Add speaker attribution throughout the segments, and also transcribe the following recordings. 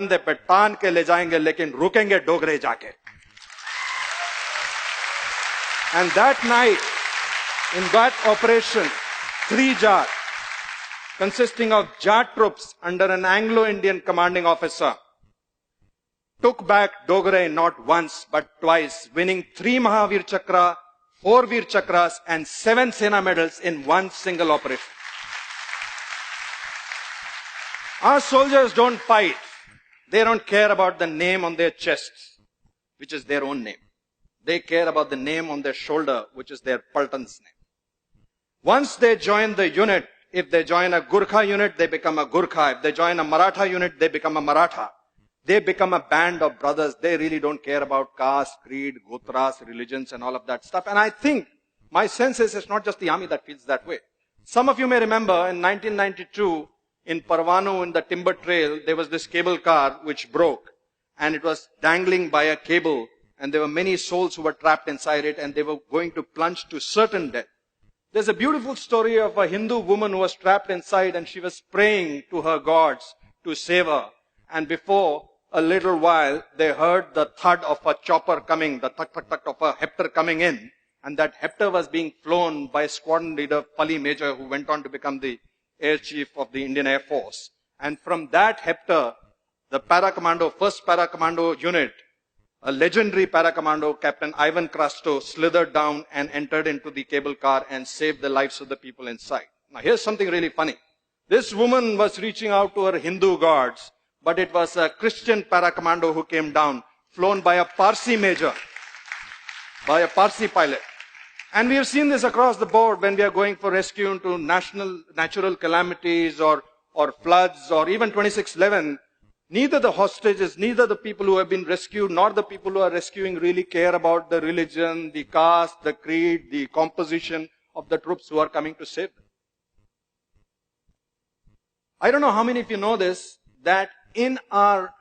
Speaker 1: कंधे पे टान के ले जाएंगे, लेकिन रुकेंगे डोगरे जाके. And that night, in that operation, 3 Jat, consisting of Jat troops under an Anglo-Indian commanding officer, took back Dogre not once but twice, winning 3 Mahavir Chakra, 4 Veer Chakras and 7 Sena medals in one single operation. Our soldiers don't fight. They don't care about the name on their chests, which is their own name. They care about the name on their shoulder, which is their Paltan's name. Once they join the unit, if they join a Gurkha unit, they become a Gurkha. If they join a Maratha unit, they become a Maratha. They become a band of brothers. They really don't care about caste, creed, gotras, religions and all of that stuff. And I think, my sense is it's not just the army that feels that way. Some of you may remember in 1992, in Parvanu, in the timber trail, there was this cable car which broke. And it was dangling by a cable. And there were many souls who were trapped inside it, and they were going to plunge to certain death. There's a beautiful story of a Hindu woman who was trapped inside, and she was praying to her gods to save her. And before a little while, they heard the thud of a chopper coming, the thud of a hepter coming in. And that hepter was being flown by squadron leader Pali Major, who went on to become the air chief of the Indian Air Force. And from that hepter, the para-commando, first para-commando unit, a legendary para-commando, Captain Ivan Krasto, slithered down and entered into the cable car and saved the lives of the people inside. Now here's something really funny. This woman was reaching out to her Hindu gods, but it was a Christian para-commando who came down, flown by a Parsi major, by a Parsi pilot. And we have seen this across the board when we are going for rescue into natural calamities or floods or even 26/11. Neither the hostages, neither the people who have been rescued, nor the people who are rescuing really care about the religion, the caste, the creed, the composition of the troops who are coming to save them. I don't know how many of you know this, that in our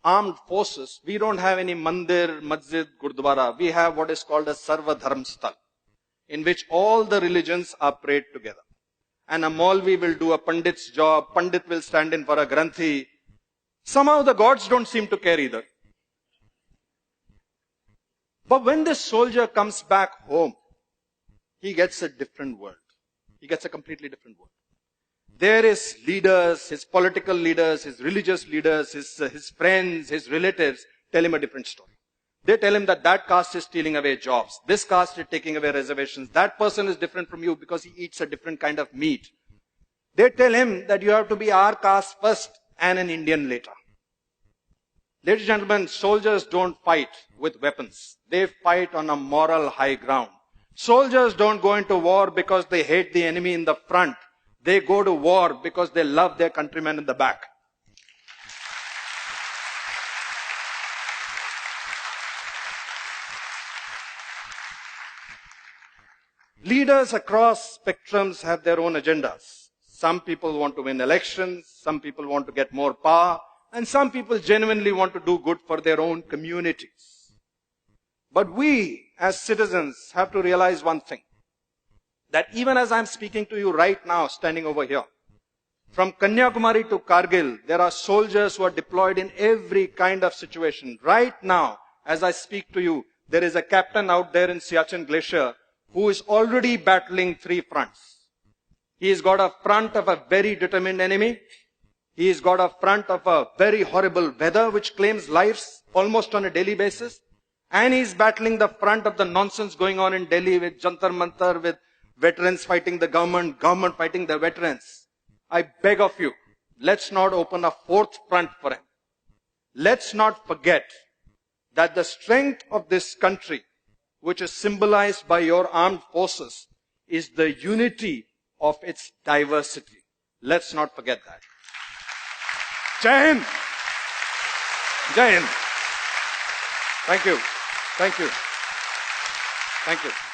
Speaker 1: armed forces, we don't have any mandir, masjid, gurdwara. We have what is called a Sarva Dharm Sthal, in which all the religions are prayed together. And a Maulvi will do a Pandit's job, Pandit will stand in for a Granthi. Somehow the gods don't seem to care either. But when this soldier comes back home, he gets a different world. He gets a completely different world. There his leaders, his political leaders, his religious leaders, his friends, his relatives tell him a different story. They tell him that caste is stealing away jobs. This caste is taking away reservations. That person is different from you because he eats a different kind of meat. They tell him that you have to be our caste first and an Indian later. Ladies and gentlemen, soldiers don't fight with weapons. They fight on a moral high ground. Soldiers don't go into war because they hate the enemy in the front. They go to war because they love their countrymen in the back. Leaders across spectrums have their own agendas. Some people want to win elections, some people want to get more power, and some people genuinely want to do good for their own communities. But we, as citizens, have to realize one thing. That even as I'm speaking to you right now, standing over here, from Kanyakumari to Kargil, there are soldiers who are deployed in every kind of situation. Right now, as I speak to you, there is a captain out there in Siachen Glacier who is already battling 3 fronts. He's got a front of a very determined enemy. He's got a front of a very horrible weather which claims lives almost on a daily basis. And he's battling the front of the nonsense going on in Delhi with Jantar Mantar, with veterans fighting the government, government fighting the veterans. I beg of you, let's not open a 4th front for him. Let's not forget that the strength of this country, which is symbolized by your armed forces, is the unity of its diversity. Let's not forget that. Jain! Jain! Thank you. Thank you. Thank you.